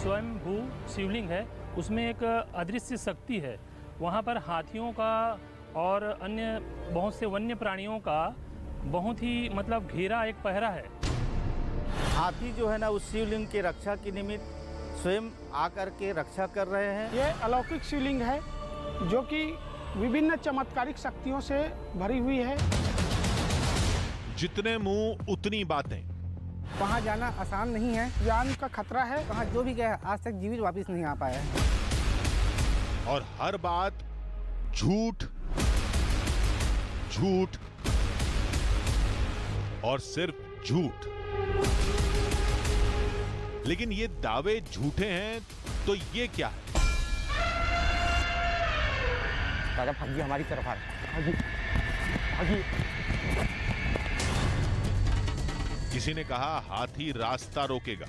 स्वयंभू शिवलिंग है, उसमें एक अदृश्य शक्ति है। वहाँ पर हाथियों का और अन्य बहुत से वन्य प्राणियों का बहुत ही मतलब घेरा एक पहरा है। हाथी जो है ना उस शिवलिंग के रक्षा के निमित्त स्वयं आकर के रक्षा कर रहे हैं। ये अलौकिक शिवलिंग है जो कि विभिन्न चमत्कारिक शक्तियों से भरी हुई है। जितने मुंह उतनी बातें। वहाँ जाना आसान नहीं है, जान का खतरा है। वहाँ जो भी गया आज तक जीवित वापस नहीं आ पाया है। और हर बात झूठ, झूठ और सिर्फ झूठ। लेकिन ये दावे झूठे हैं तो ये क्या है? दादा भागिए, हमारी तरफ आ रहा है। भागिए। किसी ने कहा हाथी रास्ता रोकेगा।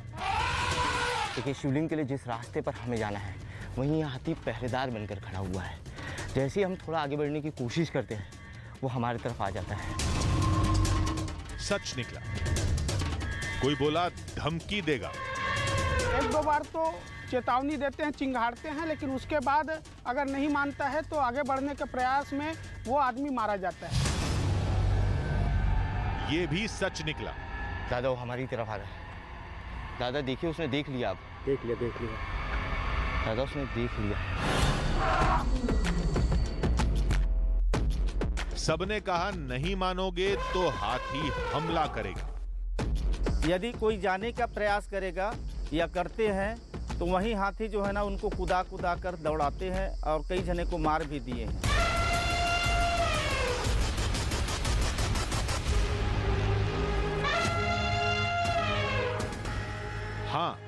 देखिए, शिवलिंग के लिए जिस रास्ते पर हमें जाना है वहीं हाथी पहरेदार बनकर खड़ा हुआ है। जैसे ही हम थोड़ा आगे बढ़ने की कोशिश करते हैं वो हमारी तरफ आ जाता है। सच निकला। कोई बोला धमकी देगा। एक दो बार तो चेतावनी देते हैं, चिंगारते हैं, लेकिन उसके बाद अगर नहीं मानता है तो आगे बढ़ने के प्रयास में वो आदमी मारा जाता है। ये भी सच निकला। दादा वो हमारी तरफ आ रहा है। दादा देखिए, उसने देख लिया। अब देख लिया दादा, उसने देख लिया। सबने कहा नहीं मानोगे तो हाथी हमला करेगा। यदि कोई जाने का प्रयास करेगा या करते हैं तो वहीं हाथी जो है ना उनको कुदा कुदा कर दौड़ाते हैं और कई जने को मार भी दिए हैं। हाँ,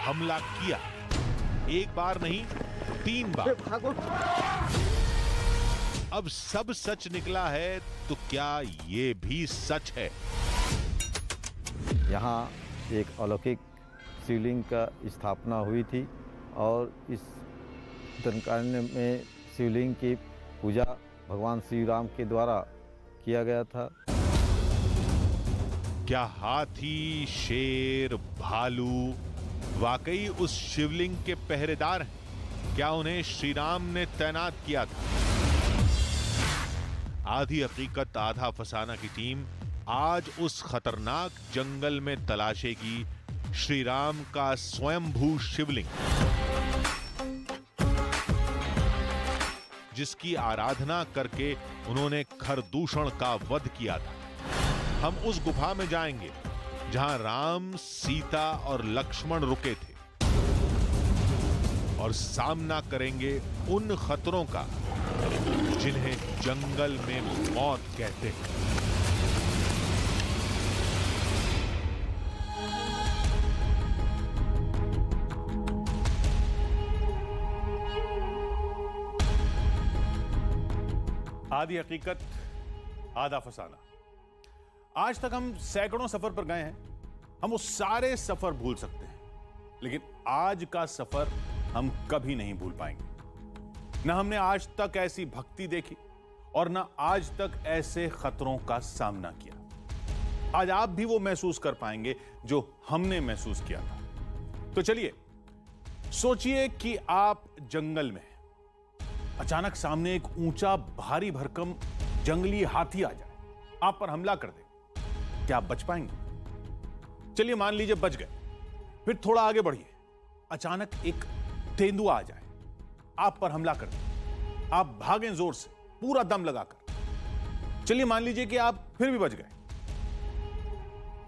हमला किया। एक बार नहीं, 3 बार। अब सब सच निकला है तो क्या ये भी सच है? यहाँ एक अलौकिक शिवलिंग का स्थापना हुई थी और इस दंडकारण्य में शिवलिंग की पूजा भगवान श्री राम के द्वारा किया गया था। क्या हाथी, शेर, भालू वाकई उस शिवलिंग के पहरेदार हैं? क्या उन्हें श्री राम ने तैनात किया था? आधी हकीकत आधा फसाना की टीम आज उस खतरनाक जंगल में तलाशेगी श्री राम का स्वयंभू शिवलिंग, जिसकी आराधना करके उन्होंने खरदूषण का वध किया था। हम उस गुफा में जाएंगे जहां राम, सीता और लक्ष्मण रुके थे और सामना करेंगे उन खतरों का जिन्हें जंगल में मौत कहते हैं। आधी हकीकत आधा फसाना। आज तक हम सैकड़ों सफर पर गए हैं। हम वो सारे सफर भूल सकते हैं, लेकिन आज का सफर हम कभी नहीं भूल पाएंगे। न हमने आज तक ऐसी भक्ति देखी और न आज तक ऐसे खतरों का सामना किया। आज आप भी वो महसूस कर पाएंगे जो हमने महसूस किया था। तो चलिए सोचिए कि आप जंगल में हैं। अचानक सामने एक ऊंचा भारी भरकम जंगली हाथी आ जाए, आप पर हमला कर दे। क्या आप बच पाएंगे? चलिए मान लीजिए बच गए। फिर थोड़ा आगे बढ़िए, अचानक एक तेंदुआ आ जाए, आप पर हमला कर दे। आप भागें जोर से, पूरा दम लगाकर। चलिए मान लीजिए कि आप फिर भी बच गए।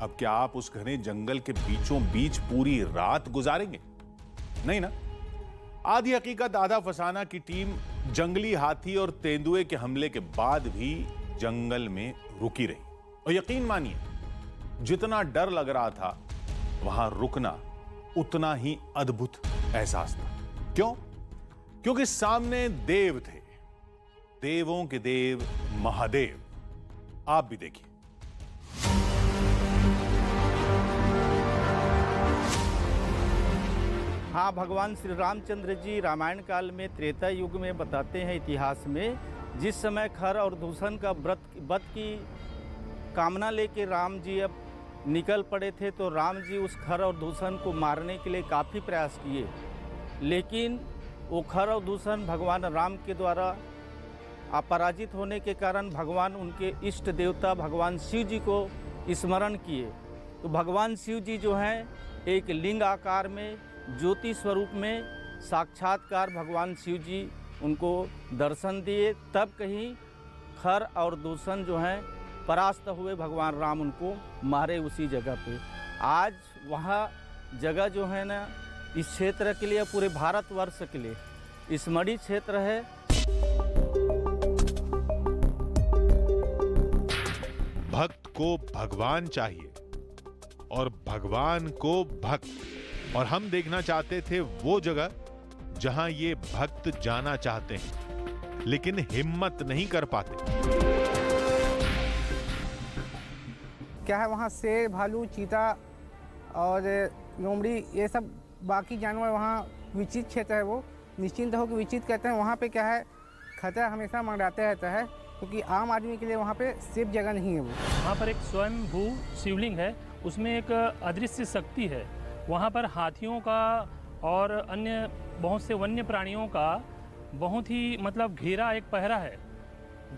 अब क्या आप उस घने जंगल के बीचों बीच पूरी रात गुजारेंगे? नहीं ना। आधी हकीकत आधा फसाना की टीम जंगली हाथी और तेंदुए के हमले के बाद भी जंगल में रुकी रही। और यकीन मानिए, जितना डर लग रहा था वहां रुकना उतना ही अद्भुत एहसास था। क्यों? क्योंकि सामने देव थे, देवों के देव महादेव। आप भी देखिए। हाँ, भगवान श्री रामचंद्र जी रामायण काल में त्रेता युग में बताते हैं इतिहास में, जिस समय खर और दूषण का वध की कामना लेके राम जी अब निकल पड़े थे, तो राम जी उस खर और दूषण को मारने के लिए काफ़ी प्रयास किए, लेकिन वो खर और दूषण भगवान राम के द्वारा अपराजित होने के कारण भगवान उनके इष्ट देवता भगवान शिव जी को स्मरण किए। तो भगवान शिव जी जो हैं एक लिंग आकार में ज्योति स्वरूप में साक्षात्कार भगवान शिव जी उनको दर्शन दिए, तब कहीं खर और दूषण जो हैं परास्त हुए, भगवान राम उनको मारे उसी जगह पे। आज वहाँ जगह जो है ना इस क्षेत्र के लिए, पूरे भारतवर्ष के लिए स्मरणीय क्षेत्र है। भक्त को भगवान चाहिए और भगवान को भक्त, और हम देखना चाहते थे वो जगह जहां ये भक्त जाना चाहते हैं लेकिन हिम्मत नहीं कर पाते। क्या है वहाँ शेर, भालू, चीता और लोमड़ी, ये सब बाकी जानवर वहाँ विचित क्षेत्र है। वो निश्चिंत हो कि विचित कहते हैं। वहाँ पे क्या है, खतरा हमेशा मंडराते रहता है, क्योंकि आम आदमी के लिए वहाँ पे सेफ जगह नहीं है। वो वहाँ पर एक स्वयंभू शिवलिंग है, उसमें एक अदृश्य शक्ति है। वहाँ पर हाथियों का और अन्य बहुत से वन्य प्राणियों का बहुत ही मतलब घेरा एक पहरा है।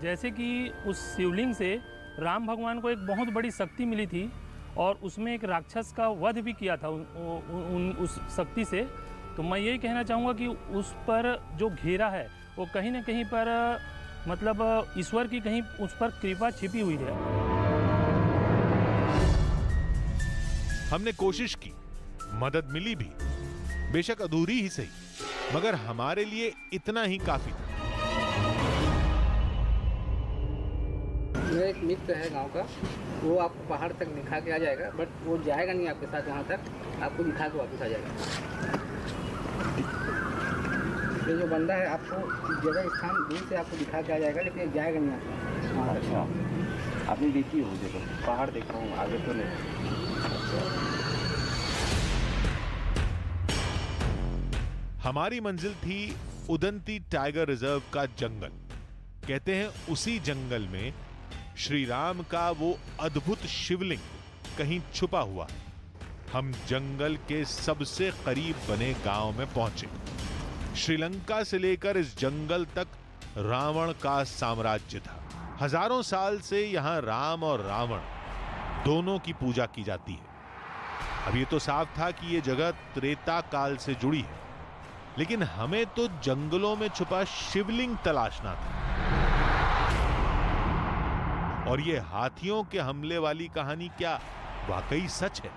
जैसे कि उस शिवलिंग से राम भगवान को एक बहुत बड़ी शक्ति मिली थी और उसमें एक राक्षस का वध भी किया था उस शक्ति से। तो मैं यही कहना चाहूँगा कि उस पर जो घेरा है वो कहीं ना कहीं पर मतलब ईश्वर की कहीं उस पर कृपा छिपी हुई है। हमने कोशिश की, मदद मिली भी, बेशक अधूरी ही सही, मगर हमारे लिए इतना ही काफी था। मेरा एक मित्र है गांव का, वो आपको पहाड़ तक दिखा के आ जाएगा, बट वो जाएगा नहीं आपके साथ वहाँ तक, आपको दिखा के वापस आ जाएगा। ये जो बंदा है आपको जगह स्थान दूर से आपको दिखा के आ जाएगा, लेकिन जाएगा नहीं आपको। अच्छा, आपने देखी हो जगह? पहाड़ देख रहा हूँ, आगे तो नहीं। हमारी मंजिल थी उदंती टाइगर रिजर्व का जंगल। कहते हैं उसी जंगल में श्री राम का वो अद्भुत शिवलिंग कहीं छुपा हुआ। हम जंगल के सबसे करीब बने गांव में पहुंचे। श्रीलंका से लेकर इस जंगल तक रावण का साम्राज्य था। हजारों साल से यहां राम और रावण दोनों की पूजा की जाती है। अब ये तो साफ था कि ये जगह त्रेता काल से जुड़ी है, लेकिन हमें तो जंगलों में छुपा शिवलिंग तलाशना था। और ये हाथियों के हमले वाली कहानी क्या वाकई सच है?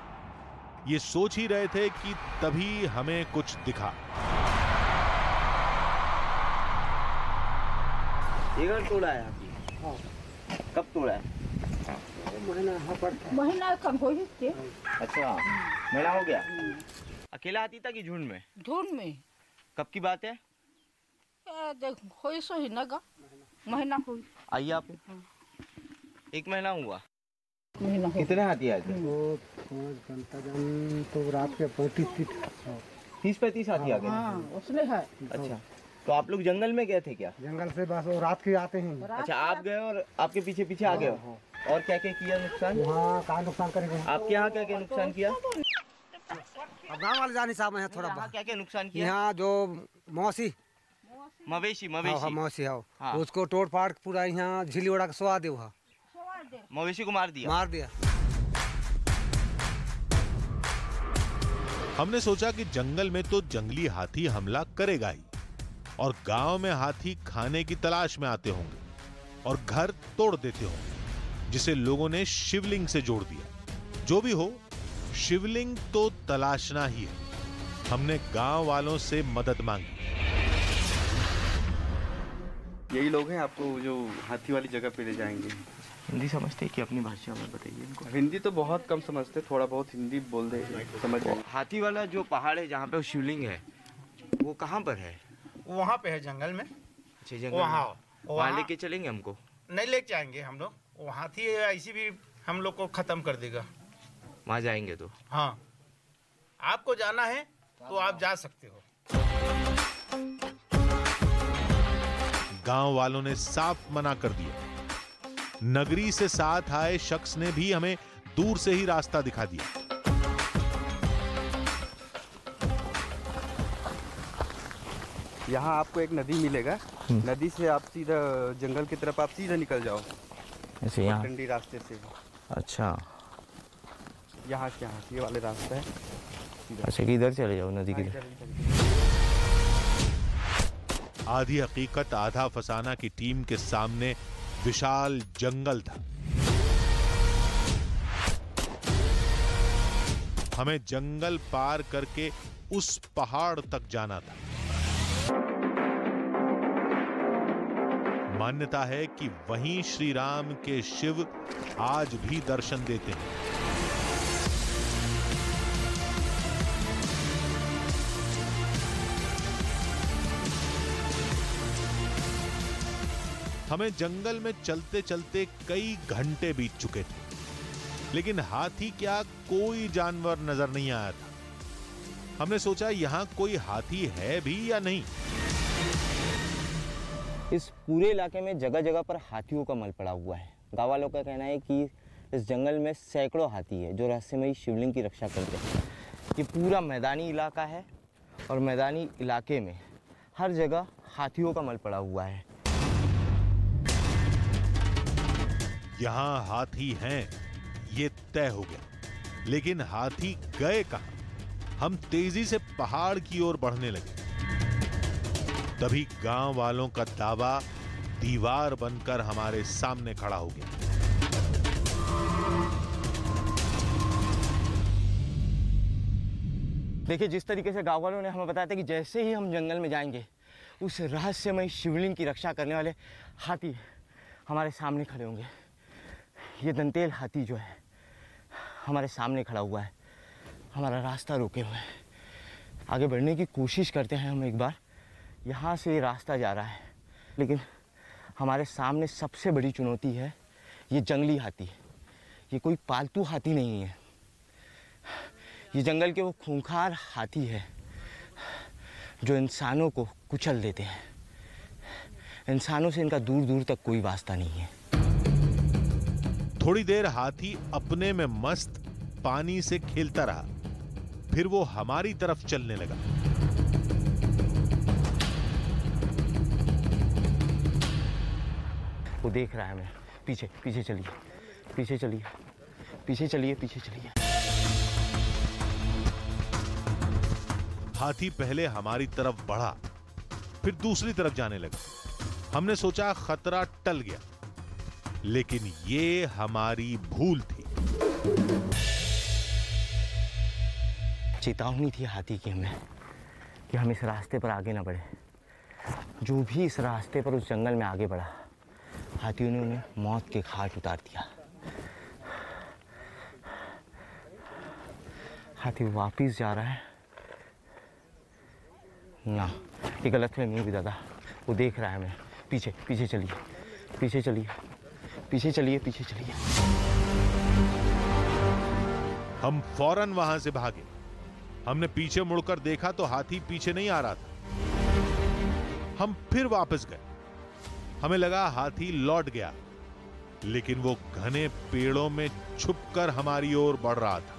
ये सोच ही रहे थे कि तभी हमें कुछ दिखा। एक तोड़ा है हाथी। हाँ। कब तोड़ा है? महीना कम हो ही थे। अच्छा, महीना हो गया। अकेला हाथी था कि झुंड में? झुंड में। कब की बात है? देख होई सो ही नगा महीना हुई। आइए आप। एक महीना हुआ। महीना कितने हाथी आए थे? वो तो रात के 30-35 हाथी आ गए। हाँ, उसने है। अच्छा, तो आप लोग जंगल में गए थे क्या? जंगल से बस वो रात के आते हैं। अच्छा, आप गए और आपके पीछे पीछे आ गए। और क्या क्या किया नुकसान? वहाँ कहाँ नुकसान करेंगे? आपके यहाँ क्या क्या नुकसान किया? अब गाँव वाले जाने साहब है थोड़ा। क्या क्या नुकसान किया? यहाँ जो मौसी मवेशी मौसी है, उसको तोड़ फाड़ पूरा यहाँ झिल्ली उड़ा के सोआ दे। मवेशी को मार दिया। हमने सोचा कि जंगल में तो जंगली हाथी हमला करेगा ही, और गांव में हाथी खाने की तलाश में आते होंगे और घर तोड़ देते होंगे, जिसे लोगों ने शिवलिंग से जोड़ दिया। जो भी हो, शिवलिंग तो तलाशना ही है। हमने गांव वालों से मदद मांगी। यही लोग हैं आपको जो हाथी वाली जगह पे ले जाएंगे। हिंदी समझते कि अपनी भाषा में बताइए इनको। हिंदी तो बहुत कम समझते, थोड़ा बहुत हिंदी बोल दे समझ जाएंगे। हाथी वाला जो पहाड़ है जहाँ पे शिवलिंग है, वो कहाँ पर है? वहाँ पे है जंगल में। अच्छा, जंगल वहाँ लेके चलेंगे हमको? नहीं ले जाएंगे हम लोग, वो हाथी ऐसी भी हम लोग को खत्म कर देगा। वहाँ जाएंगे तो? हाँ, आपको जाना है तो आप जा सकते हो। गांव वालों ने साफ मना कर दिया। नगरी से साथ आए शख्स ने भी हमें दूर से ही रास्ता दिखा दिया। यहाँ आपको एक नदी मिलेगा, नदी से आप सीधा जंगल की तरफ आप सीधा निकल जाओ ऐसे यहाँ ठंडी रास्ते से। अच्छा, यहाँ से ये वाले रास्ता है। अच्छा कि इधर चले जाओ नदी की तरफ। आधी हकीकत आधा फसाना की टीम के सामने विशाल जंगल था। हमें जंगल पार करके उस पहाड़ तक जाना था। मान्यता है कि वहीं श्री राम के शिव आज भी दर्शन देते हैं। हमें जंगल में चलते चलते कई घंटे बीत चुके थे, लेकिन हाथी क्या कोई जानवर नजर नहीं आया था। हमने सोचा यहां कोई हाथी है भी या नहीं। इस पूरे इलाके में जगह जगह पर हाथियों का मल पड़ा हुआ है। गांव वालों का कहना है कि इस जंगल में सैकड़ों हाथी है जो रहस्यमयी शिवलिंग की रक्षा करते हैं। ये पूरा मैदानी इलाका है और मैदानी इलाके में हर जगह हाथियों का मल पड़ा हुआ है। यहां हाथी हैं, ये तय हो गया, लेकिन हाथी गए कहां? हम तेजी से पहाड़ की ओर बढ़ने लगे। तभी गांव वालों का दावा दीवार बनकर हमारे सामने खड़ा हो गया। देखिए, जिस तरीके से गांव वालों ने हमें बताया था कि जैसे ही हम जंगल में जाएंगे उस रहस्यमय शिवलिंग की रक्षा करने वाले हाथी हमारे सामने खड़े होंगे। ये दंतेल हाथी जो है हमारे सामने खड़ा हुआ है, हमारा रास्ता रोके हुए है। आगे बढ़ने की कोशिश करते हैं हम एक बार। यहाँ से रास्ता जा रहा है, लेकिन हमारे सामने सबसे बड़ी चुनौती है ये जंगली हाथी। ये कोई पालतू हाथी नहीं है, ये जंगल के वो खूंखार हाथी है जो इंसानों को कुचल देते हैं। इंसानों से इनका दूर दूर तक कोई वास्ता नहीं है। थोड़ी देर हाथी अपने में मस्त पानी से खेलता रहा, फिर वो हमारी तरफ चलने लगा। वो देख रहा है हमें। पीछे पीछे चलिए, पीछे चलिए, पीछे चलिए, पीछे चलिए। हाथी पहले हमारी तरफ बढ़ा, फिर दूसरी तरफ जाने लगा। हमने सोचा खतरा टल गया, लेकिन ये हमारी भूल थी। चेतावनी थी हाथी की हमें कि हम इस रास्ते पर आगे ना बढ़े। जो भी इस रास्ते पर उस जंगल में आगे बढ़ा, हाथियों ने उन्हें मौत के घाट उतार दिया। हाथी वापिस जा रहा है ना, ये गलतफहमी होगी दादा। वो देख रहा है हमें। पीछे पीछे चलिए, पीछे चलिए, पीछे चलिए, पीछे चलिए। हम फौरन वहां से भागे। हमने पीछे मुड़कर देखा तो हाथी पीछे नहीं आ रहा था। हम फिर वापस गए। हमें लगा हाथी लौट गया, लेकिन वो घने पेड़ों में छुपकर हमारी ओर बढ़ रहा था।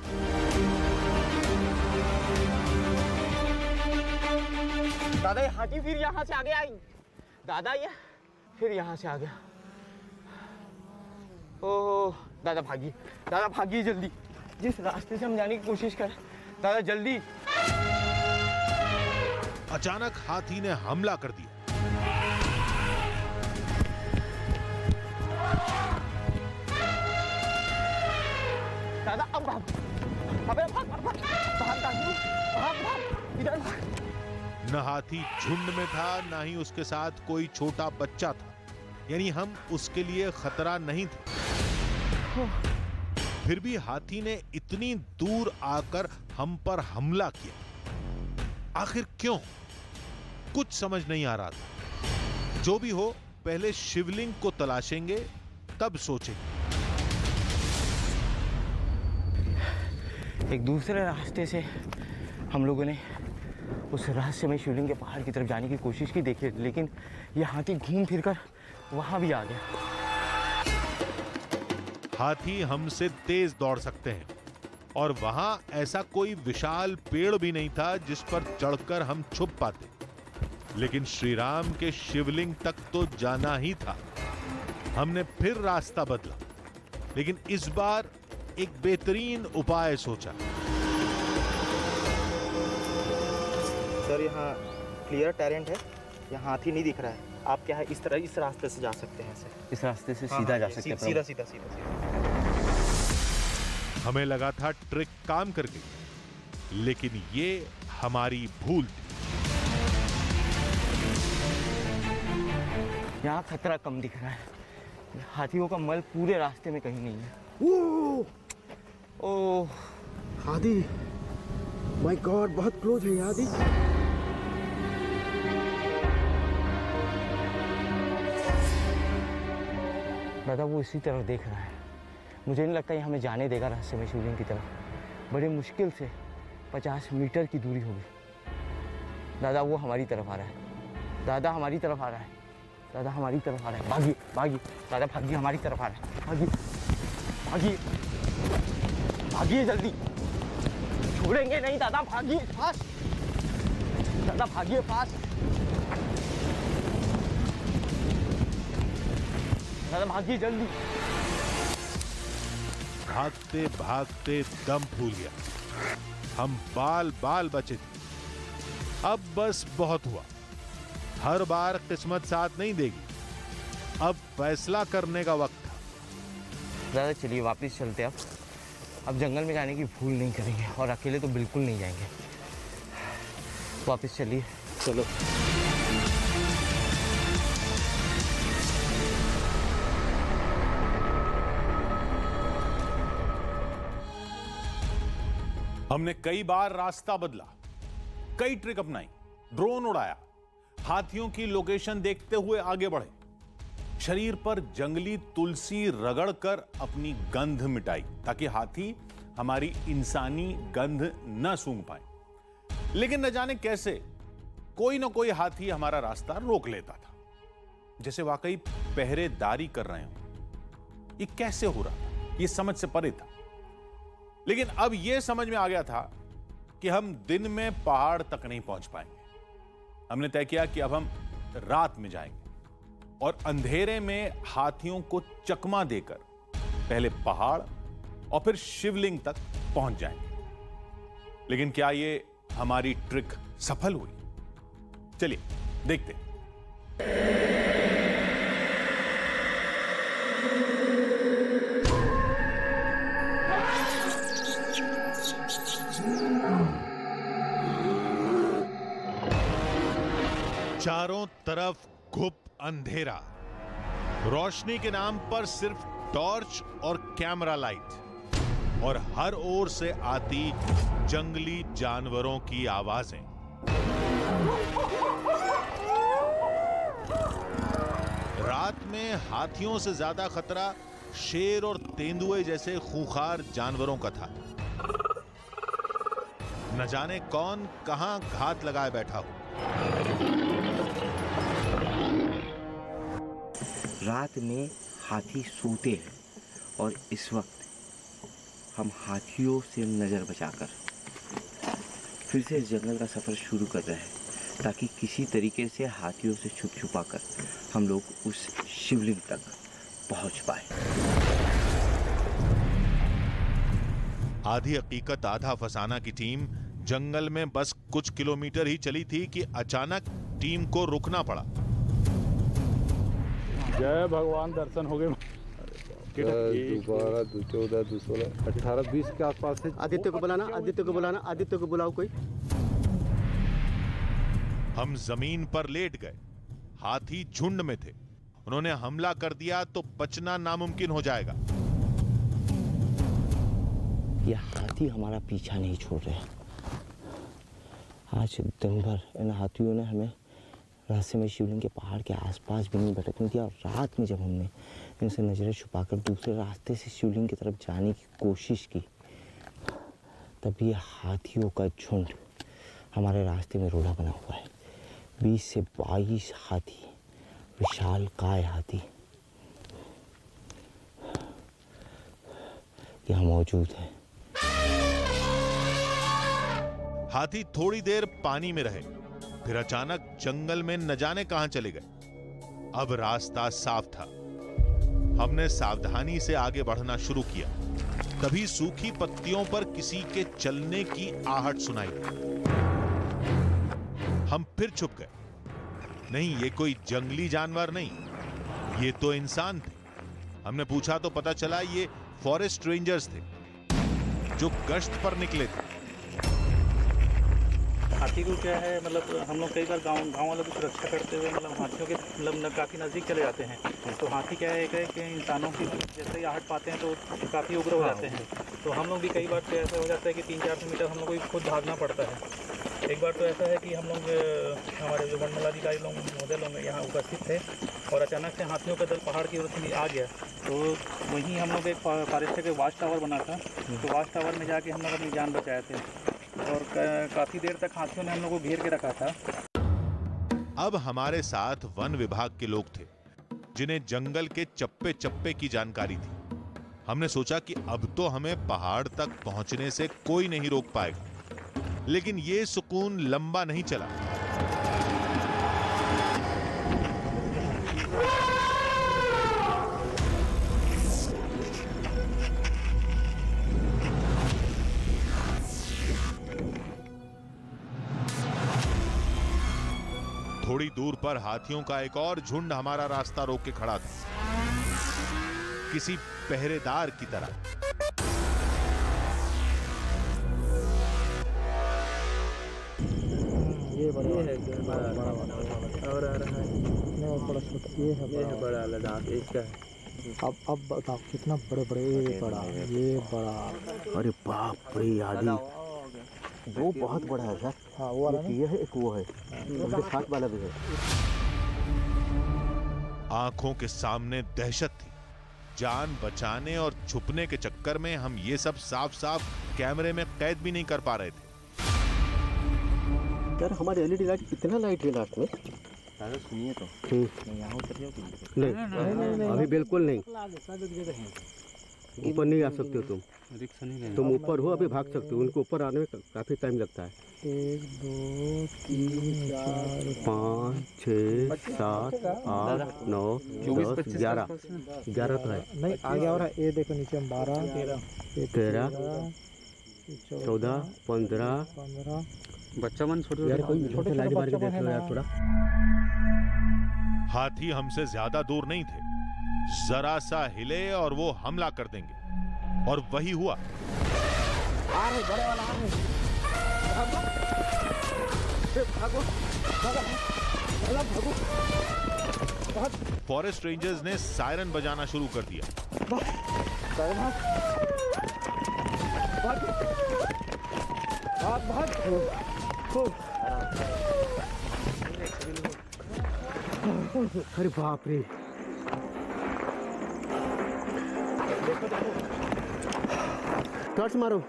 दादा, ये हाथी फिर यहाँ से आगे आई। दादा, ये फिर यहाँ से आ गया। ओह दादा भागिए, दादा भागिए जल्दी। जिस रास्ते से हम जाने की कोशिश करें, दादा जल्दी। अचानक हाथी ने हमला कर दिया। दादा अब भाग, अबे भाग, भाग, भाग, भाग, भाग, भाग, इधर भाग। न हाथी झुंड में था, ना ही उसके साथ कोई छोटा बच्चा था, यानी हम उसके लिए खतरा नहीं था। फिर भी हाथी ने इतनी दूर आकर हम पर हमला किया। आखिर क्यों? कुछ समझ नहीं आ रहा था। जो भी हो, पहले शिवलिंग को तलाशेंगे, तब सोचेंगे। एक दूसरे रास्ते से हम लोगों ने उस रहस्यमय शिवलिंग के पहाड़ की तरफ जाने की कोशिश की, देखिए, लेकिन ये हाथी घूम फिरकर वहां भी आ गया। हाथी हमसे तेज दौड़ सकते हैं और वहां ऐसा कोई विशाल पेड़ भी नहीं था जिस पर चढ़कर हम छुप पाते। लेकिन श्री राम के शिवलिंग तक तो जाना ही था। हमने फिर रास्ता बदला, लेकिन इस बार एक बेहतरीन उपाय सोचा। सर यहाँ क्लियर टेरेंट है, यहाँ हाथी नहीं दिख रहा है। आप क्या है इस तरह इस रास्ते से जा सकते हैं सर। इस रास्ते से सीधा जा सकते हैं। सीधा सीधा सीधा सीधा। हमें लगा था ट्रिक काम कर गई, लेकिन ये हमारी भूल थी। यहाँ खतरा कम दिख रहा है, हाथियों का मल पूरे रास्ते में कहीं नहीं है। ओह हाथी, माय गॉड, बहुत क्लोज है हाथी। दादा वो इसी तरफ देख रहा है, मुझे नहीं लगता ये हमें जाने देगा रास्ते में शिवलिंग की तरफ। बड़े मुश्किल से 50 मीटर की दूरी होगी। दादा वो हमारी तरफ आ रहा है, दादा हमारी तरफ आ रहा है, दादा हमारी तरफ आ रहा है। भागिए भागिए दादा, भागिए, हमारी तरफ आ रहा है। भागिए भागिए भागिए, जल्दी, छोड़ेंगे नहीं दादा, भागिए फास्ट, दादा भागिए फास्ट, दादा भागिए जल्दी। भागते भागते दम फूल गया, हम बाल बाल बचे थे। अब बस बहुत हुआ, हर बार किस्मत साथ नहीं देगी, अब फैसला करने का वक्त था। दादा चलिए वापस चलते, अब जंगल में जाने की भूल नहीं करेंगे और अकेले तो बिल्कुल नहीं जाएंगे। वापस चलिए, चलो। हमने कई बार रास्ता बदला, कई ट्रिक अपनाई, ड्रोन उड़ाया, हाथियों की लोकेशन देखते हुए आगे बढ़े, शरीर पर जंगली तुलसी रगड़कर अपनी गंध मिटाई ताकि हाथी हमारी इंसानी गंध न सूंघ पाए। लेकिन न जाने कैसे कोई ना कोई हाथी हमारा रास्ता रोक लेता था, जैसे वाकई पहरेदारी कर रहे हो। ये कैसे हो रहा था, ये समझ से परे था। लेकिन अब यह समझ में आ गया था कि हम दिन में पहाड़ तक नहीं पहुंच पाएंगे। हमने तय किया कि अब हम रात में जाएंगे और अंधेरे में हाथियों को चकमा देकर पहले पहाड़ और फिर शिवलिंग तक पहुंच जाएंगे। लेकिन क्या ये हमारी ट्रिक सफल हुई? चलिए देखते हैं। चारों तरफ घुप अंधेरा, रोशनी के नाम पर सिर्फ टॉर्च और कैमरा लाइट, और हर ओर से आती जंगली जानवरों की आवाजें। रात में हाथियों से ज्यादा खतरा शेर और तेंदुए जैसे खूंखार जानवरों का था। न जाने कौन कहां घात लगाए बैठा हो। रात में हाथी सोते हैं और इस वक्त हम हाथियों से नज़र बचाकर फिर से इस जंगल का सफ़र शुरू कर रहे हैं ताकि किसी तरीके से हाथियों से छुप छुपाकर हम लोग उस शिवलिंग तक पहुंच पाए। आधी हकीकत आधा फसाना की टीम जंगल में बस कुछ किलोमीटर ही चली थी कि अचानक टीम को रुकना पड़ा। जय भगवान, दर्शन हो गए। 12, 14, 16, 18, 20 के आसपास है। आदित्य को बुलाना, आदित्य को बुलाना, आदित्य को बुलाओ कोई। हम जमीन पर लेट गए, हाथी झुंड में थे। उन्होंने हमला कर दिया तो बचना नामुमकिन हो जाएगा। ये हाथी हमारा पीछा नहीं छोड़ रहे। आज दिन भर इन हाथियों ने हमें रास्ते में शिवलिंग के पहाड़ के आसपास भी नहीं भटकने दिया, और रात में जब हमने इनसे नज़रें छुपाकर दूसरे रास्ते से शिवलिंग की तरफ जाने की कोशिश की, तब ये हाथियों का झुंड हमारे रास्ते में रोड़ा बना हुआ है। 20 से 22 हाथी, विशाल काय हाथी। यहाँ मौजूद है। हाथी थोड़ी देर पानी में रहे, फिर अचानक जंगल में न जाने कहां चले गए। अब रास्ता साफ था। हमने सावधानी से आगे बढ़ना शुरू किया। तभी सूखी पत्तियों पर किसी के चलने की आहट सुनाई। हम फिर छुप गए। नहीं, ये कोई जंगली जानवर नहीं, ये तो इंसान थे। हमने पूछा तो पता चला ये फॉरेस्ट रेंजर्स थे जो गश्त पर निकले थे। हाथी को क्या है, मतलब हम लोग कई बार गांव वालों की सुरक्षा करते हुए मतलब हाथियों के मतलब काफ़ी नज़दीक चले जाते हैं। तो हाथी क्या है कि इंसानों की जैसे ही आहट पाते हैं तो काफ़ी उग्र हो जाते हैं। तो हम लोग भी कई बार तो ऐसा हो जाता है कि 300-400 मीटर हम लोग को खुद भागना पड़ता है। एक बार तो ऐसा है कि हम लोग हमारे जो वन अधिकारी लोग महोदय लोग यहाँ उपस्थित थे और अचानक से हाथियों का दल पहाड़ की ओर से आ गया। तो वहीं हम लोग एक फॉरेस्ट के वाच टावर बना था, तो वाच टावर में जाके हम लोग अपनी जान बचाए थे और काफ़ी देर तक हाथियों ने हम लोग को घेर के रखा था। अब हमारे साथ वन विभाग के लोग थे जिन्हें जंगल के चप्पे चप्पे की जानकारी थी। हमने सोचा कि अब तो हमें पहाड़ तक पहुंचने से कोई नहीं रोक पाएगा, लेकिन ये सुकून लंबा नहीं चला। थोड़ी दूर पर हाथियों का एक और झुंड हमारा रास्ता रोक के खड़ा था, किसी पहरेदार की तरह। ये बड़ा और आ रहा है ये है बड़ा लद्दाख इसका है। अब बताओ कितना बड़े बड़ा ये बड़ा। अरे बाप रे आदि, वो बहुत बड़ा है सर। हाँ वो वाला ये है, एक वो है, उसके साथ वाला भी है। आंखों के सामने दहशत थी। जान बचाने और छुपने के चक्कर में हम ये सब साफ साफ कैमरे में कैद भी नहीं कर पा रहे थे। यार हमारी एलईडी लाइट कितना लाइट है लास्ट में? सुनिए तो नहीं, अभी बिल्कुल नहीं। ऊपर नहीं आ सकते हो तुम ऊपर हो, अभी भाग सकते हो। उनको ऊपर आने में काफी टाइम लगता है। 1 2 3 4 5 6 7 8 9 10 11 तो है। नहीं आगे और ये देखो नीचे 12 13 14 15 बच्चा मन छोटे लाइट मार के देख लो यार थोड़ा। हाथी हमसे ज्यादा दूर नहीं थे। जरा सा हिले और वो हमला कर देंगे, और वही हुआ। आ रहे बड़े वाला आ रहे। भागो। फॉरेस्ट रेंजर्स ने सायरन बजाना शुरू कर दिया। अरे बाप रे, टॉर्च मारो।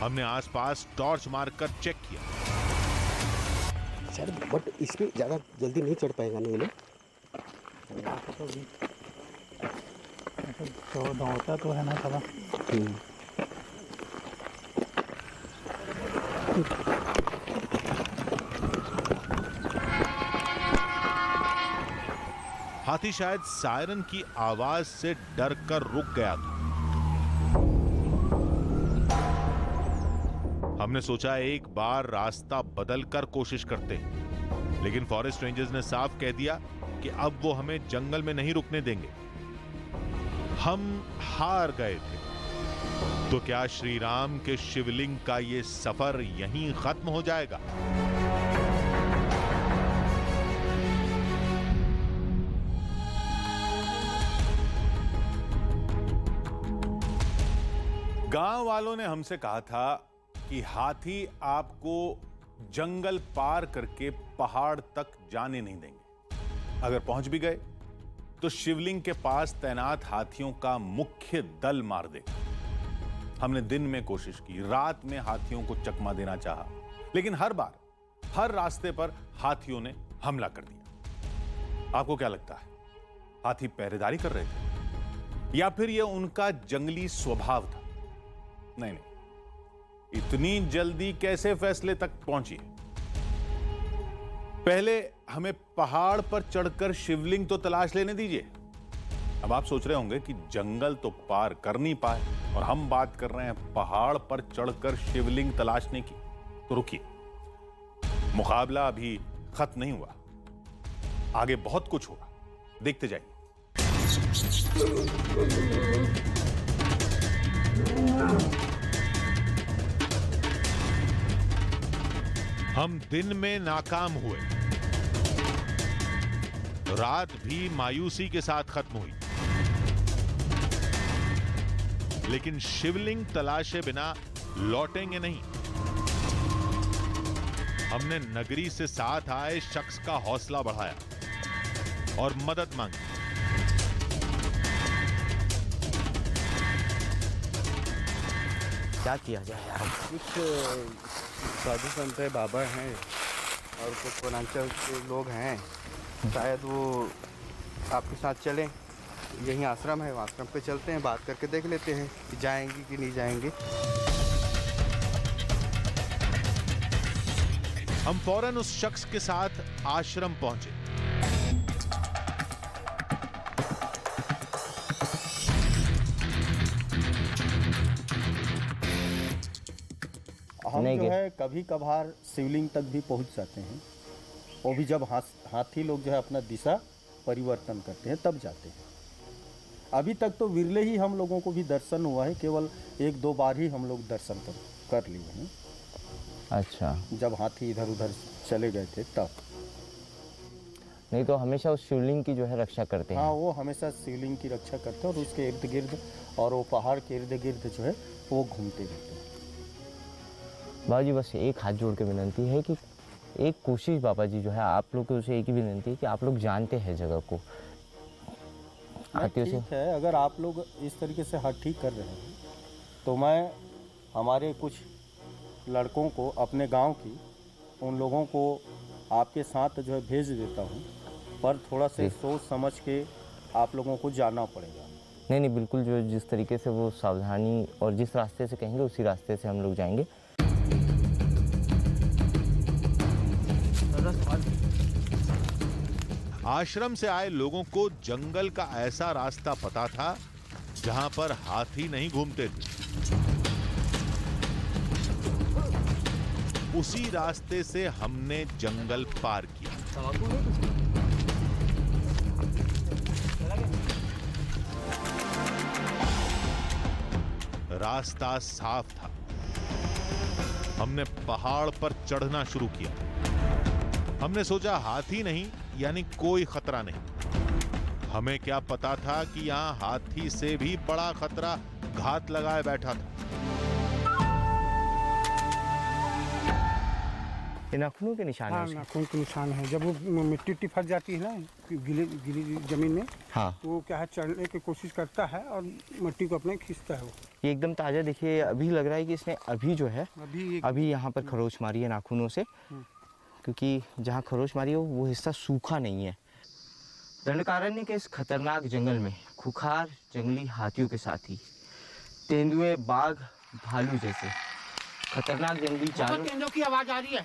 हमने आसपास टॉर्च मारकर चेक किया। सर बट इसमें ज्यादा जल्दी नहीं चढ़ पाएगा ना ये लोग। तो दौड़ता तो है ना थोड़ा। हाथी शायद सायरन की आवाज से डर कर रुक गया था। हमने सोचा एक बार रास्ता बदलकर कोशिश करते हैं, लेकिन फॉरेस्ट रेंजर्स ने साफ कह दिया कि अब वो हमें जंगल में नहीं रुकने देंगे। हम हार गए थे। तो क्या श्री राम के शिवलिंग का ये सफर यहीं खत्म हो जाएगा? गांव वालों ने हमसे कहा था कि हाथी आपको जंगल पार करके पहाड़ तक जाने नहीं देंगे। अगर पहुंच भी गए तो शिवलिंग के पास तैनात हाथियों का मुख्य दल मार देगा। हमने दिन में कोशिश की, रात में हाथियों को चकमा देना चाहा, लेकिन हर बार हर रास्ते पर हाथियों ने हमला कर दिया। आपको क्या लगता है, हाथी पहरेदारी कर रहे थे? या फिर यह उनका जंगली स्वभाव था? नहीं, इतनी जल्दी कैसे फैसले तक पहुंची? पहले हमें पहाड़ पर चढ़कर शिवलिंग तो तलाश लेने दीजिए। अब आप सोच रहे होंगे कि जंगल तो पार कर नहीं पाए और हम बात कर रहे हैं पहाड़ पर चढ़कर शिवलिंग तलाशने की। तो रुकिए, मुकाबला अभी खत्म नहीं हुआ, आगे बहुत कुछ होगा, देखते जाइए। हम दिन में नाकाम हुए, रात भी मायूसी के साथ खत्म हुई, लेकिन शिवलिंग तलाशे बिना लौटेंगे नहीं। हमने नगरी से साथ आए शख्स का हौसला बढ़ाया और मदद मांगी। क्या किया जाए यार? कुछ साधु संत है, बाबा हैं और कुछ वनांचल के लोग हैं, शायद वो आपके साथ चलें। यहीं आश्रम है, आश्रम पे चलते हैं, बात करके देख लेते हैं कि जाएंगे कि नहीं जाएंगे। हम फौरन उस शख्स के साथ आश्रम पहुंचे। हम जो है कभी कभार शिवलिंग तक भी पहुंच जाते हैं, वो भी जब हाथी लोग जो है अपना दिशा परिवर्तन करते हैं तब जाते हैं। अभी तक तो विरले ही हम लोगों को भी दर्शन हुआ है, केवल 1-2 बार ही हम लोग दर्शन कर लिए हैं। अच्छा, जब हाथी इधर उधर चले गए थे तब। नहीं तो हमेशा उस शिवलिंग की जो है रक्षा करते हैं। हाँ, वो हमेशा शिवलिंग की रक्षा करते हैं और उसके इर्द गिर्द और वो पहाड़ के इर्द गिर्द जो है वो घूमते रहते हैं। बाबा जी बस एक हाथ जोड़ के विनती है कि एक कोशिश बाबा जी जो है आप लोग को, से एक ही विनती है कि आप लोग जानते हैं जगह को। ठीक है, अगर आप लोग इस तरीके से हाथ ठीक कर रहे हैं तो मैं हमारे कुछ लड़कों को अपने गांव की उन लोगों को आपके साथ जो है भेज देता हूं, पर थोड़ा से सोच समझ के आप लोगों को जाना पड़ेगा। नहीं नहीं, बिल्कुल, जो जिस तरीके से वो सावधानी और जिस रास्ते से कहेंगे उसी रास्ते से हम लोग जाएंगे। आश्रम से आए लोगों को जंगल का ऐसा रास्ता पता था जहां पर हाथी नहीं घूमते थे। उसी रास्ते से हमने जंगल पार किया। रास्ता साफ था। हमने पहाड़ पर चढ़ना शुरू किया। हमने सोचा हाथी नहीं, यानी कोई खतरा नहीं। हमें क्या पता था कि यहां हाथी से भी बड़ा खतरा घात लगाए बैठा था। ये नाखूनों के निशान हाँ, नाखून के निशान है। जब वो मिट्टी फंस जाती है ना गिली जमीन में, हाँ, तो वो क्या है चढ़ने की कोशिश करता है और मिट्टी को अपने खींचता है। वो ये एकदम ताज़ा, देखिए अभी लग रहा है कि इसने अभी जो है अभी यहाँ पर खरोच मारी है नाखूनों से, क्योंकि जहाँ खरोच मारी है वो हिस्सा सूखा नहीं है। दंडकारण्य के इस खतरनाक जंगल में खुखार जंगली हाथियों के साथ ही तेंदुए, बाघ, भालू जैसे खतरनाक जंगली जानवर। तेंदुओं की आवाज आ रही है।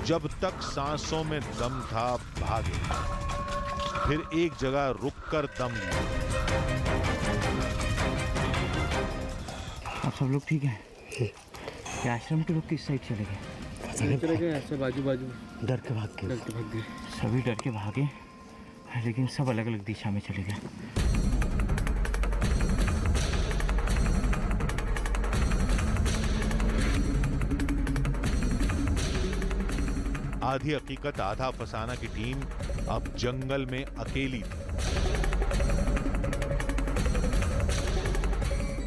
जब तक सांसों में दम था भागे, फिर एक जगह रुककर दम लिया। आप सब लोग ठीक हैं? क्या आश्रम के लोग किस साइड चले गए? चले गए ऐसे बाजू बाजू, डर के भाग गए। सभी डर के भागे, लेकिन सब अलग अलग दिशा में चले गए। आधी हकीकत आधा फसाना की टीम अब जंगल में अकेली थी।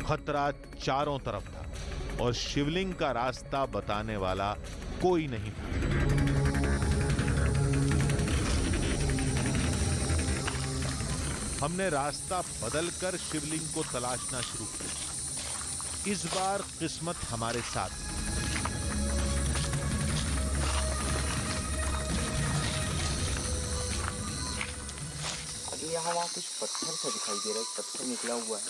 खतरा चारों तरफ था और शिवलिंग का रास्ता बताने वाला कोई नहीं था। हमने रास्ता बदलकर शिवलिंग को तलाशना शुरू किया। इस बार किस्मत हमारे साथ थी। यहाँ वहाँ कुछ पत्थर सा दिखाई दे रहा है, पत्थर निकला हुआ है,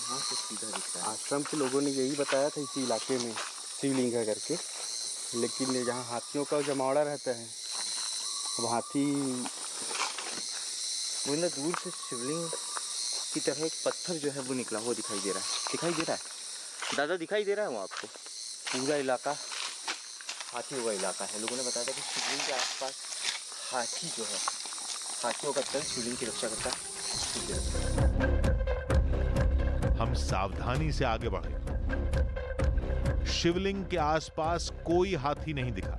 यहाँ से सीधा दिख रहा है। आश्रम के लोगों ने यही बताया था इसी इलाके में शिवलिंग है करके, लेकिन जहाँ हाथियों का जमावड़ा रहता है, अब हाथी वो ना दूर से शिवलिंग की तरह एक पत्थर जो है वो निकला हुआ दिखाई दे रहा है। दिखाई दे रहा है दादा, दिखाई दे रहा है वो आपको? पूरा इलाका हाथियों का इलाका है। लोगों ने बताया था कि शिवलिंग के आसपास हाथी जो है, हाथियों का दल शिवलिंग की रक्षा करता है। हम सावधानी से आगे बढ़े। शिवलिंग के आसपास कोई हाथी नहीं दिखा।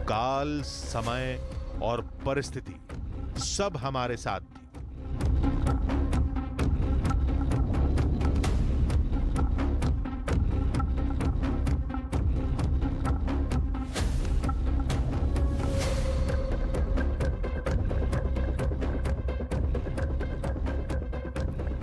काल, समय और परिस्थिति सब हमारे साथ थी।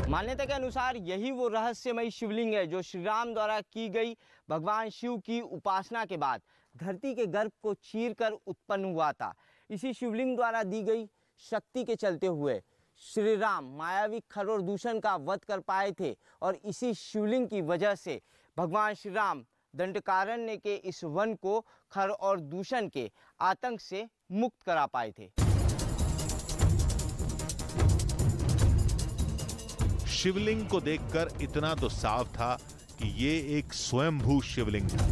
मान्यता के अनुसार यही वो रहस्यमयी शिवलिंग है जो श्री राम द्वारा की गई भगवान शिव की उपासना के बाद धरती के गर्भ को चीरकर उत्पन्न हुआ था। इसी शिवलिंग द्वारा दी गई शक्ति के चलते हुए श्री राम मायावी खर और दूषण का वध कर पाए थे और इसी शिवलिंग की वजह से भगवान श्री राम दंडकारण्य के इस वन को खर और दूषण के आतंक से मुक्त करा पाए थे। शिवलिंग को देखकर इतना तो साफ था कि ये एक स्वयंभू शिवलिंग था।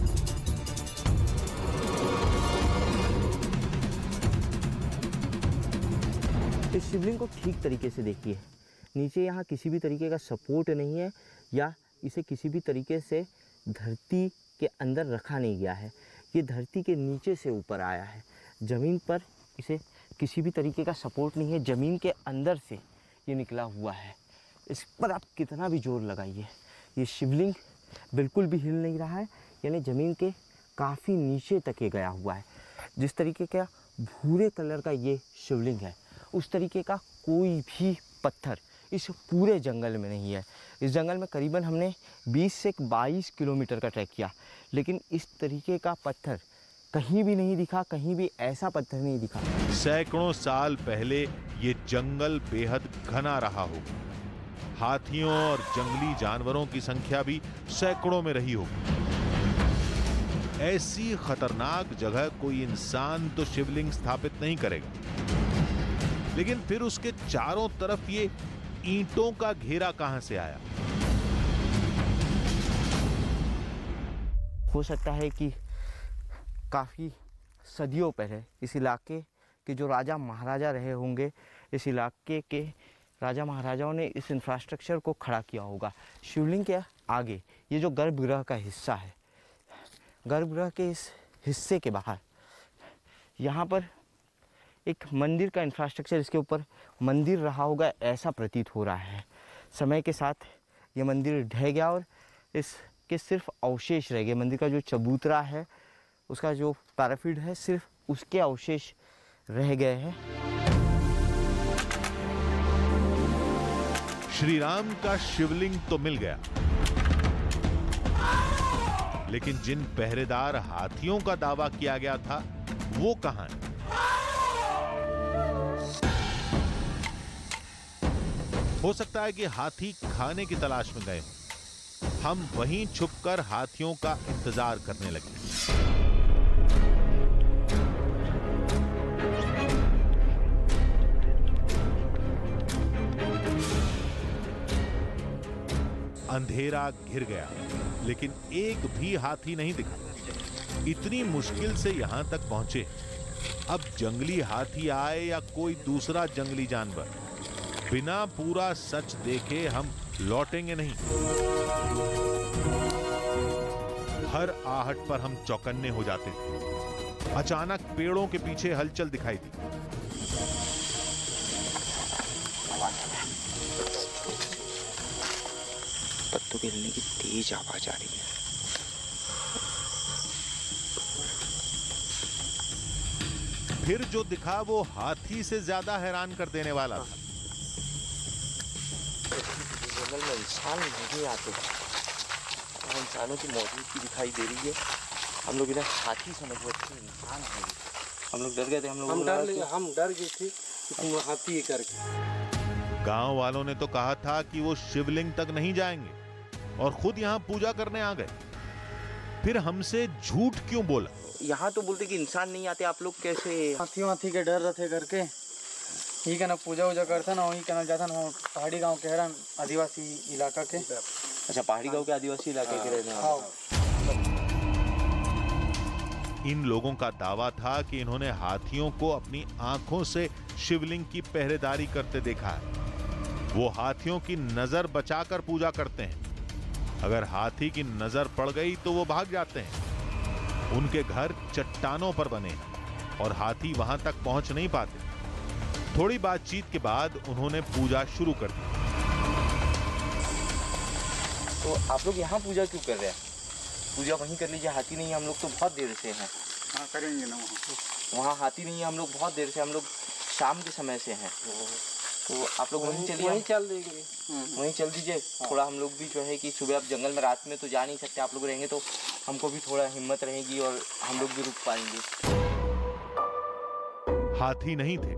इस शिवलिंग को ठीक तरीके से देखिए, नीचे यहाँ किसी भी तरीके का सपोर्ट नहीं है या इसे किसी भी तरीके से धरती के अंदर रखा नहीं गया है। ये धरती के नीचे से ऊपर आया है, ज़मीन पर इसे किसी भी तरीके का सपोर्ट नहीं है, ज़मीन के अंदर से ये निकला हुआ है। इस पर आप कितना भी जोर लगाइए, ये शिवलिंग बिल्कुल भी हिल नहीं रहा है, यानी ज़मीन के काफ़ी नीचे तक ये गया हुआ है। जिस तरीके का भूरे कलर का ये शिवलिंग है, उस तरीके का कोई भी पत्थर इस पूरे जंगल में नहीं है। इस जंगल में करीबन हमने 20 से 22 किलोमीटर का ट्रैक किया, लेकिन इस तरीके का पत्थर कहीं भी नहीं दिखा, कहीं भी ऐसा पत्थर नहीं दिखा। सैकड़ों साल पहले ये जंगल बेहद घना रहा होगा। हाथियों और जंगली जानवरों की संख्या भी सैकड़ों में रही होगी। ऐसी खतरनाक जगह कोई इंसान तो शिवलिंग स्थापित नहीं करेगा, लेकिन फिर उसके चारों तरफ ये ईंटों का घेरा कहां से आया? हो सकता है कि काफ़ी सदियों पहले इस इलाके के जो राजा महाराजा रहे होंगे, इस इलाके के राजा महाराजाओं ने इस इंफ्रास्ट्रक्चर को खड़ा किया होगा। शिवलिंग के आगे ये जो गर्भगृह का हिस्सा है, गर्भगृह के इस हिस्से के बाहर यहाँ पर एक मंदिर का इंफ्रास्ट्रक्चर, इसके ऊपर मंदिर रहा होगा ऐसा प्रतीत हो रहा है। समय के साथ ये मंदिर ढह गया और इसके सिर्फ अवशेष रह गए। मंदिर का जो चबूतरा है, उसका जो पैराफिड है, सिर्फ उसके अवशेष रह गए हैं। श्री राम का शिवलिंग तो मिल गया, लेकिन जिन पहरेदार हाथियों का दावा किया गया था वो कहां है? हो सकता है कि हाथी खाने की तलाश में गए। हम वहीं छुपकर हाथियों का इंतजार करने लगे। अंधेरा घिर गया, लेकिन एक भी हाथी नहीं दिखा। इतनी मुश्किल से यहां तक पहुंचे। अब जंगली हाथी आए या कोई दूसरा जंगली जानवर, बिना पूरा सच देखे हम लौटेंगे नहीं। हर आहट पर हम चौकन्ने हो जाते थे। अचानक पेड़ों के पीछे हलचल दिखाई दी। पत्तों के हिलने की तेज आवाज आ रही है। फिर जो दिखा वो हाथी से ज्यादा हैरान कर देने वाला था। जंगल में इंसान नहीं आते हैं, और इंसानों की मौजूदगी दिखाई दे रही है। हम लोग इधर हाथी समझ बैठे इंसान है। हम लोग डर गए थे, हम डर गए थे कि तुम हाथी है करके। गांव वालों ने तो कहा था कि वो शिवलिंग तक नहीं जाएंगे और खुद यहाँ पूजा करने आ गए। फिर हमसे झूठ क्यों बोला? यहाँ तो बोलते कि इंसान नहीं आते, आप लोग कैसे? हाथी के डर रहते करके ही कहना पूजा वूजा करता ना, वही कहना जाता ना। पहाड़ी गांव के हैरान आदिवासी इलाका के। अच्छा, पहाड़ी गांव के आदिवासी इलाके के रहने वाले। इन लोगों का दावा था कि इन्होंने हाथियों को अपनी आंखों से शिवलिंग की पहरेदारी करते देखा है। वो हाथियों की नजर बचाकर पूजा करते हैं। अगर हाथी की नजर पड़ गई तो वो भाग जाते हैं। उनके घर चट्टानों पर बने हैं और हाथी वहां तक पहुंच नहीं पाते। थोड़ी बातचीत के बाद उन्होंने पूजा शुरू कर दी। तो आप लोग यहाँ पूजा क्यों कर रहे हैं? पूजा वहीं कर लीजिए, हाथी नहीं है, हम लोग तो बहुत देर से हैं। हाँ करेंगे ना, वहाँ हाथी नहीं है, हम लोग बहुत देर से, हम लोग शाम के समय से हैं। तो आप लोग वहीं चलिए, वहीं चल देंगे, वहीं चल दीजिए। थोड़ा हम लोग भी जो है कि सुबह आप जंगल में रात में तो जा नहीं सकते, आप लोग रहेंगे तो हमको भी थोड़ा हिम्मत रहेगी और हम लोग भी रुक पाएंगे। हाथी नहीं थे,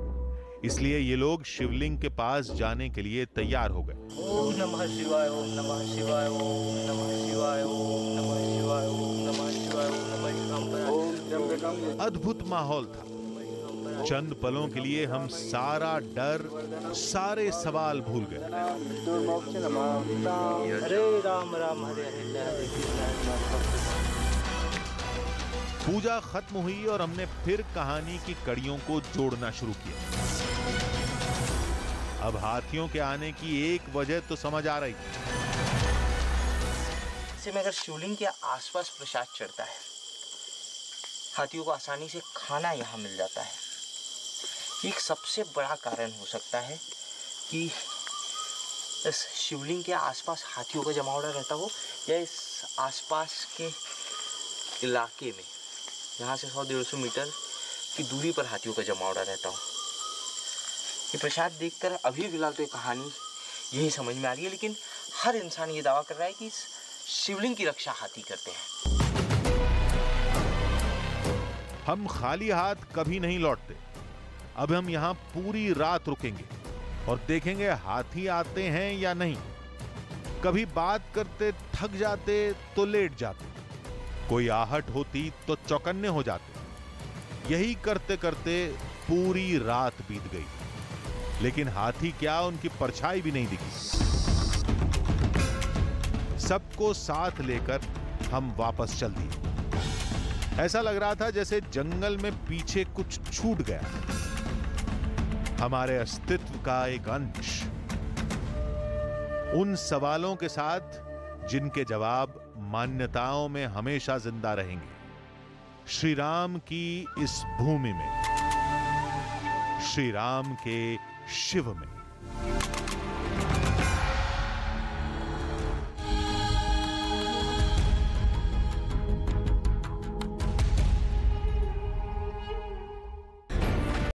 इसलिए ये लोग शिवलिंग के पास जाने के लिए तैयार हो गए। ओम नमः शिवाय, ओम नमः शिवाय, ओम नमः शिवाय, ओम नमः शिवाय, ओम नमः शिवाय, ओम नमः शिवाय। अद्भुत माहौल था। चंद पलों के लिए हम सारा डर, सारे सवाल भूल गए। हरे राम राम हरे हरे। पूजा खत्म हुई और हमने फिर कहानी की कड़ियों को जोड़ना शुरू किया। अब हाथियों के आने की एक वजह तो समझ आ रही थी। ऐसे में अगर शिवलिंग के आसपास प्रसाद चढ़ता है, हाथियों को आसानी से खाना यहाँ मिल जाता है। एक सबसे बड़ा कारण हो सकता है कि इस शिवलिंग के आसपास हाथियों का जमावड़ा रहता हो, या इस आसपास के इलाके में यहाँ से 100-150 मीटर की दूरी पर हाथियों का जमावड़ा रहता हो। ये प्रसाद देखकर अभी फिलहाल तो ये कहानी यही समझ में आ रही है, लेकिन हर इंसान ये दावा कर रहा है कि इस शिवलिंग की रक्षा हाथी करते हैं। हम खाली हाथ कभी नहीं लौटते। अब हम यहाँ पूरी रात रुकेंगे और देखेंगे हाथी आते हैं या नहीं। कभी बात करते थक जाते तो लेट जाते, कोई आहट होती तो चौकन्ने हो जाते। यही करते करते पूरी रात बीत गई, लेकिन हाथी क्या, उनकी परछाई भी नहीं दिखी। सबको साथ लेकर हम वापस चल दिए। ऐसा लग रहा था जैसे जंगल में पीछे कुछ छूट गया, हमारे अस्तित्व का एक अंश। उन सवालों के साथ जिनके जवाब मान्यताओं में हमेशा जिंदा रहेंगे। श्री राम की इस भूमि में, श्री राम के शिव में।